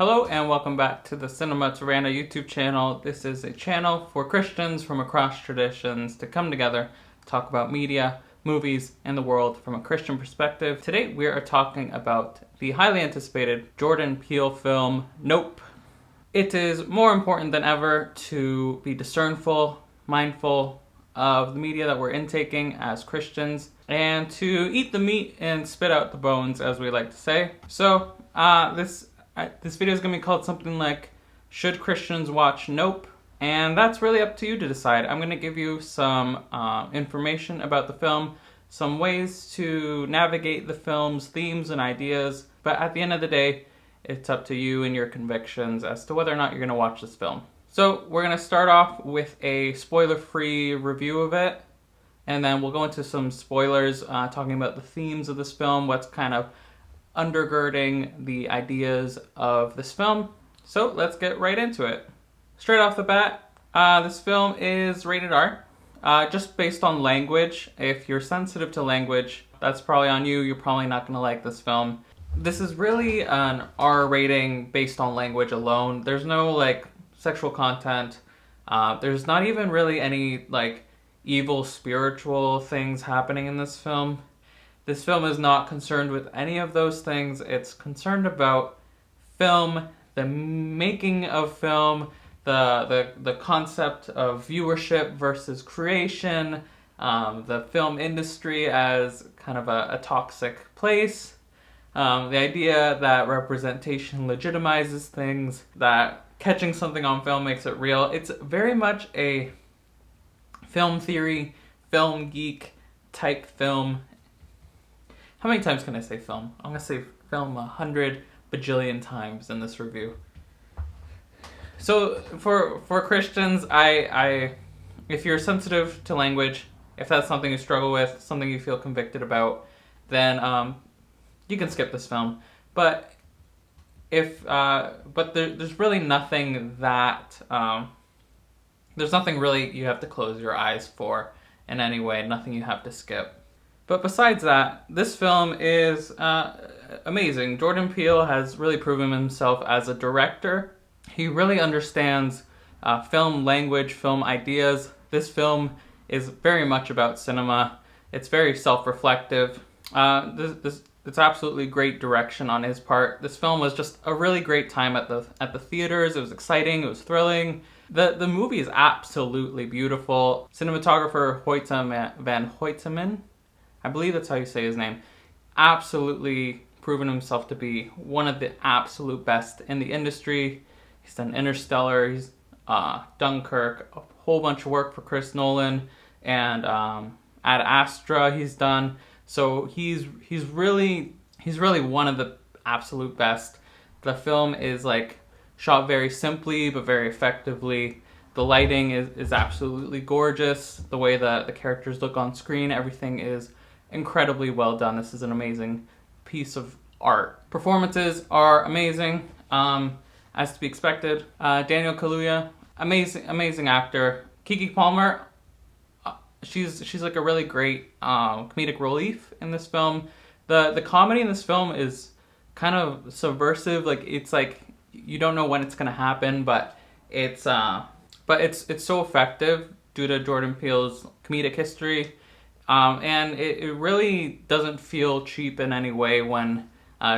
Hello and welcome back to the Cinema Tirana YouTube channel. This is a channel for Christians from across traditions to come together, talk about media, movies, and the world from a Christian perspective. Today we are talking about the highly anticipated Jordan Peele film, Nope. It is more important than ever to be discernful, mindful of the media that we're intaking as Christians, and to eat the meat and spit out the bones, as we like to say. So, this video is going to be called something like, Should Christians Watch Nope? And that's really up to you to decide. I'm going to give you some information about the film, some ways to navigate the film's themes and ideas, but at the end of the day, it's up to you and your convictions as to whether or not you're going to watch this film. So we're going to start off with a spoiler-free review of it, and then we'll go into some spoilers, talking about the themes of this film, what's kind of undergirding the ideas of this film. So let's get right into it. Straight off the bat, this film is rated R, just based on language. If you're sensitive to language, that's probably on you. You're probably not going to like this film. This is really an R rating based on language alone. There's no sexual content. There's not even really any evil spiritual things happening in this film. This film is not concerned with any of those things. It's concerned about film, the making of film, the concept of viewership versus creation, the film industry as kind of a toxic place, the idea that representation legitimizes things, that catching something on film makes it real. It's very much a film theory, film geek type film. How many times can I say film? I'm going to say film 100 bajillion times in this review. So for Christians, if you're sensitive to language, if that's something you struggle with, something you feel convicted about, then you can skip this film. But there's really nothing that there's nothing really you have to close your eyes for in any way. Nothing you have to skip. But besides that, this film is amazing. Jordan Peele has really proven himself as a director. He really understands film language, film ideas. This film is very much about cinema. It's very self-reflective. It's absolutely great direction on his part. This film was just a really great time at the theaters. It was exciting. It was thrilling. The movie is absolutely beautiful. Cinematographer Hoyte van Hoyteman, I believe that's how you say his name, absolutely proven himself to be one of the absolute best in the industry. He's done Interstellar, he's Dunkirk, a whole bunch of work for Chris Nolan, and Ad Astra he's done. So he's really one of the absolute best. The film is shot very simply but very effectively. The lighting is absolutely gorgeous. The way that the characters look on screen, everything is incredibly well done. This is an amazing piece of art. Performances are amazing, as to be expected. Daniel Kaluuya, amazing actor. Keke Palmer, she's like a really great comedic relief in this film. The comedy in this film is kind of subversive. It's you don't know when it's gonna happen, but it's so effective due to Jordan Peele's comedic history. And it really doesn't feel cheap in any way when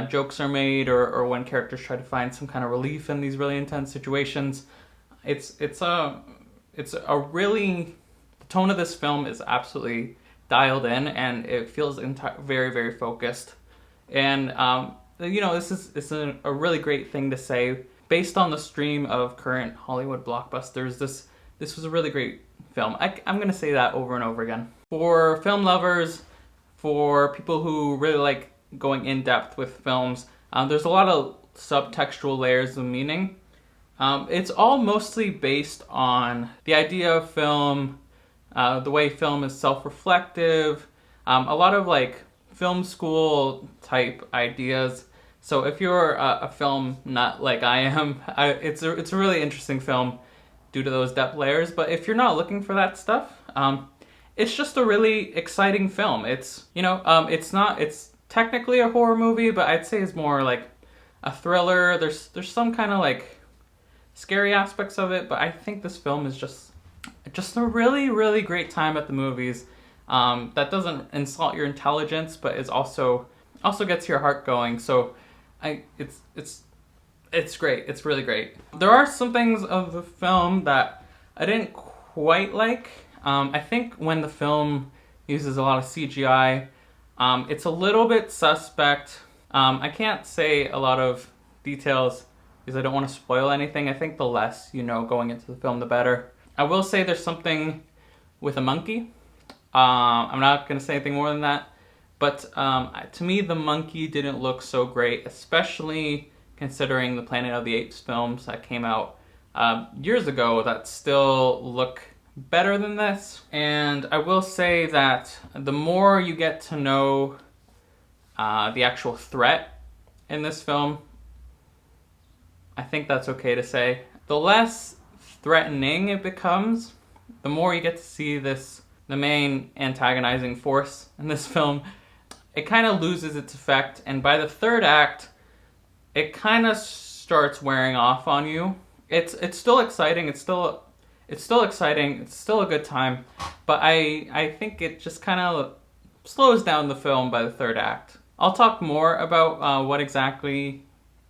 jokes are made or when characters try to find some kind of relief in these really intense situations. The tone of this film is absolutely dialed in, and it feels very, very focused. And this is a really great thing to say based on the stream of current Hollywood blockbusters. This was a really great film. I'm going to say that over and over again. For film lovers, for people who really like going in depth with films, there's a lot of subtextual layers of meaning. It's all mostly based on the idea of film, the way film is self-reflective, a lot of film school type ideas. So if you're a film nut like I am, it's a really interesting film due to those depth layers. But if you're not looking for that stuff, it's just a really exciting film. It's technically a horror movie, but I'd say it's more like a thriller. There's some kind of like scary aspects of it, but I think this film is just a really, really great time at the movies. That doesn't insult your intelligence, but is also gets your heart going. So it's great. It's really great. There are some things of the film that I didn't quite like. I think when the film uses a lot of CGI, it's a little bit suspect. I can't say a lot of details because I don't want to spoil anything. I think the less you know going into the film, the better. I will say there's something with a monkey. I'm not going to say anything more than that. But to me, the monkey didn't look so great, especially considering the Planet of the Apes films that came out years ago that still look better than this. And I will say that the more you get to know the actual threat in this film, I think that's okay to say, the less threatening it becomes, the more you get to see the main antagonizing force in this film. It kind of loses its effect, and by the third act, it kind of starts wearing off on you. It's still exciting. It's still exciting. It's still a good time, but I think it just kind of slows down the film by the third act. I'll talk more about what exactly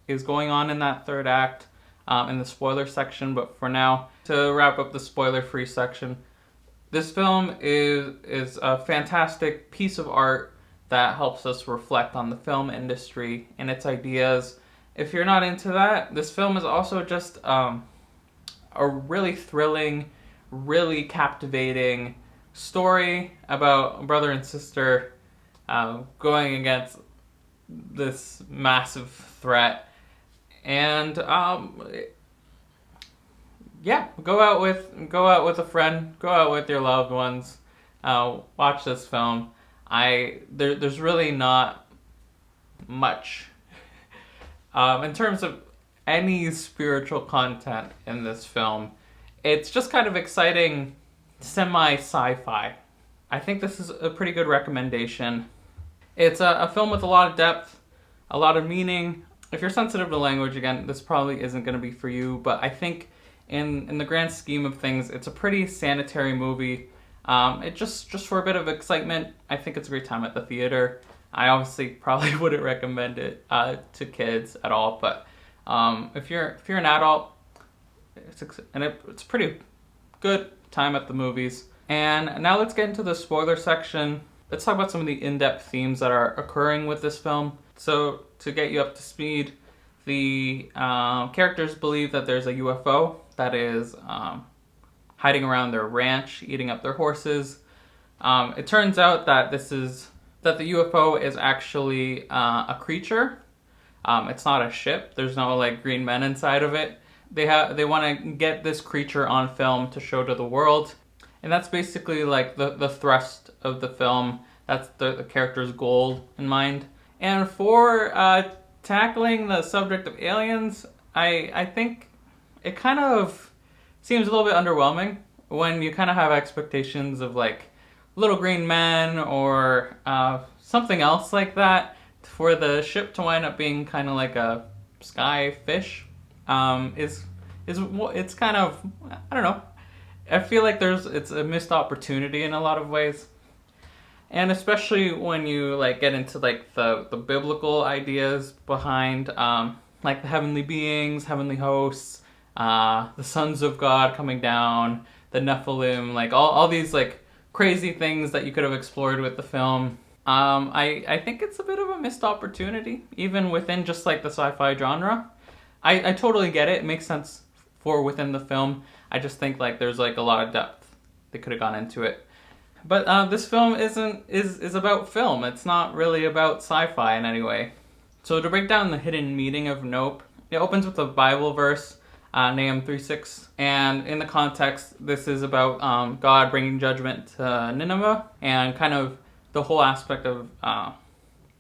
is going on in that third act in the spoiler section, but for now, to wrap up the spoiler-free section, this film is a fantastic piece of art that helps us reflect on the film industry and its ideas. If you're not into that, this film is also just a really thrilling, really captivating story about a brother and sister going against this massive threat. And yeah, go out with a friend, go out with your loved ones, watch this film. There's really not much in terms of any spiritual content in this film. It's just kind of exciting, semi-sci-fi. I think this is a pretty good recommendation. It's a film with a lot of depth, a lot of meaning. If you're sensitive to language, again, this probably isn't going to be for you, but I think in the grand scheme of things, it's a pretty sanitary movie. It just for a bit of excitement, I think it's a great time at the theater. I obviously probably wouldn't recommend it to kids at all, but if you're an adult, it's a pretty good time at the movies. And now let's get into the spoiler section. Let's talk about some of the in-depth themes that are occurring with this film. So to get you up to speed, the characters believe that there's a UFO that is hiding around their ranch, eating up their horses. It turns out that the UFO is actually a creature. It's not a ship. There's no like green men inside of it. They want to get this creature on film to show to the world, and that's basically like the thrust of the film. That's the character's goal in mind. And for tackling the subject of aliens, I think it kind of seems a little bit underwhelming when you kind of have expectations of like little green men or something else like that. For the ship to wind up being kind of like a sky fish, it's kind of, I don't know. I feel like it's a missed opportunity in a lot of ways. And especially when you like get into like the biblical ideas behind like the heavenly beings, heavenly hosts, the sons of God coming down, the Nephilim, like all these like crazy things that you could have explored with the film. I think it's a bit of a missed opportunity, even within just like the sci-fi genre. I totally get it. It makes sense for within the film. I just think like there's like a lot of depth they could have gone into it. But this film is about film. It's not really about sci-fi in any way. So to break down the hidden meaning of Nope, it opens with a Bible verse, Nahum 3:6, and in the context, this is about God bringing judgment to Nineveh and kind of the whole aspect of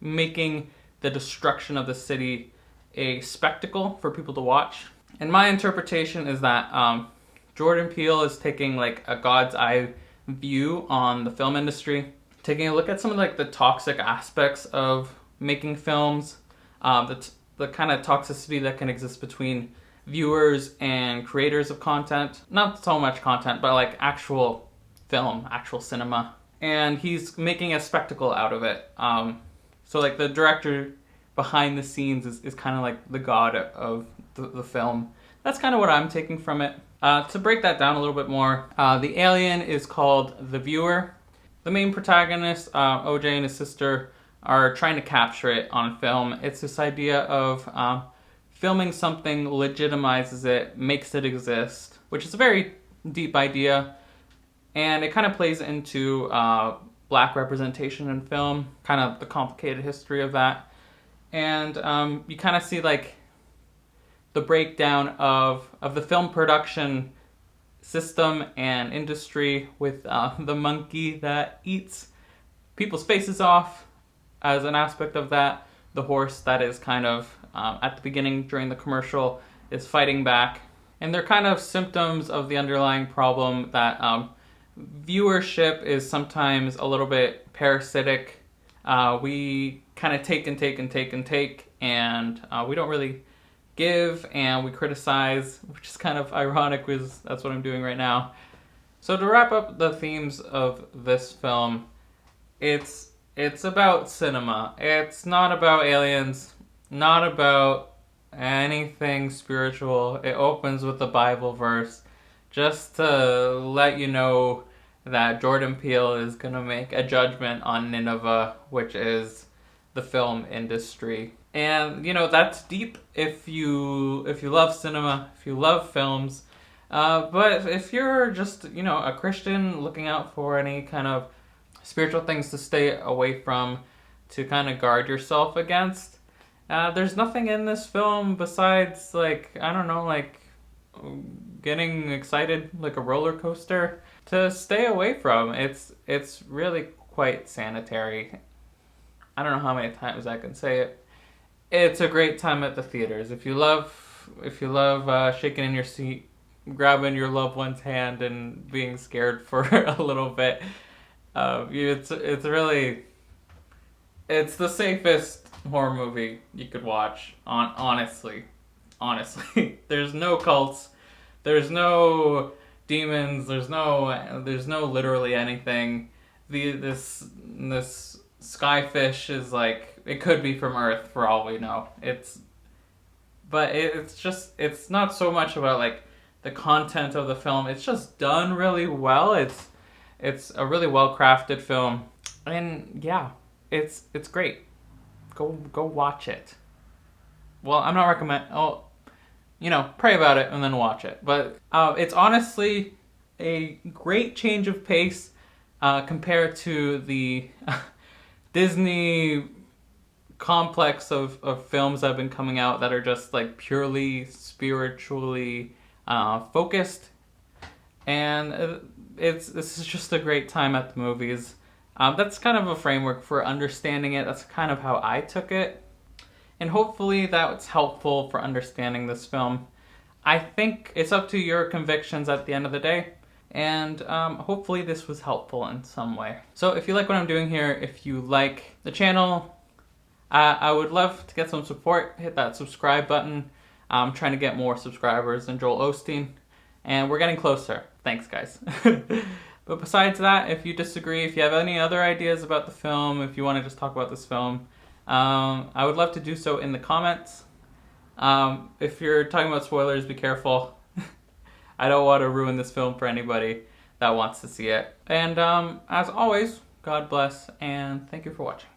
making the destruction of the city a spectacle for people to watch. And my interpretation is that Jordan Peele is taking like a God's eye view on the film industry, taking a look at some of like the toxic aspects of making films, the the kind of toxicity that can exist between viewers and creators of content. Not so much content, but like actual film, actual cinema. And he's making a spectacle out of it. So like the director behind the scenes is kind of like the god of the film. That's kind of what I'm taking from it. To break that down a little bit more, the alien is called the viewer. The main protagonist, OJ and his sister, are trying to capture it on film. It's this idea of filming something legitimizes it, makes it exist, which is a very deep idea. And it kind of plays into black representation in film, kind of the complicated history of that. And you kind of see like the breakdown of the film production system and industry with the monkey that eats people's faces off as an aspect of that. The horse that is kind of at the beginning during the commercial is fighting back. And they're kind of symptoms of the underlying problem that viewership is sometimes a little bit parasitic. We kind of take and take and take and take, and we don't really give, and we criticize, which is kind of ironic because that's what I'm doing right now. So to wrap up the themes of this film, it's about cinema. It's not about aliens, not about anything spiritual. It opens with a Bible verse just to let you know that Jordan Peele is going to make a judgment on Nineveh, which is the film industry. And, you know, that's deep if you love cinema, if you love films. But if you're just, you know, a Christian looking out for any kind of spiritual things to stay away from, to kind of guard yourself against, there's nothing in this film besides, like, I don't know, like getting excited like a roller coaster to stay away from. It's really quite sanitary. I don't know how many times I can say it. It's a great time at the theaters. If you love shaking in your seat, grabbing your loved one's hand and being scared for a little bit, it's the safest horror movie you could watch. Honestly, there's no cults, there's no demons, there's no literally anything. This skyfish is like, it could be from Earth for all we know. It's not so much about like the content of the film. It's just done really well. It's a really well crafted film, and yeah, it's great. Go watch it. Well, I'm not recommend. Oh, you know, pray about it and then watch it. But it's honestly a great change of pace compared to the Disney complex of films that have been coming out that are just like purely spiritually focused. And this is just a great time at the movies. That's kind of a framework for understanding it. That's kind of how I took it. And hopefully that's helpful for understanding this film. I think it's up to your convictions at the end of the day. And hopefully this was helpful in some way. So if you like what I'm doing here, if you like the channel, I would love to get some support. Hit that subscribe button. I'm trying to get more subscribers than Joel Osteen, and we're getting closer. Thanks, guys. But besides that, if you disagree, if you have any other ideas about the film, if you want to just talk about this film, I would love to do so in the comments. If you're talking about spoilers, be careful. I don't want to ruin this film for anybody that wants to see it. And as always, God bless, and thank you for watching.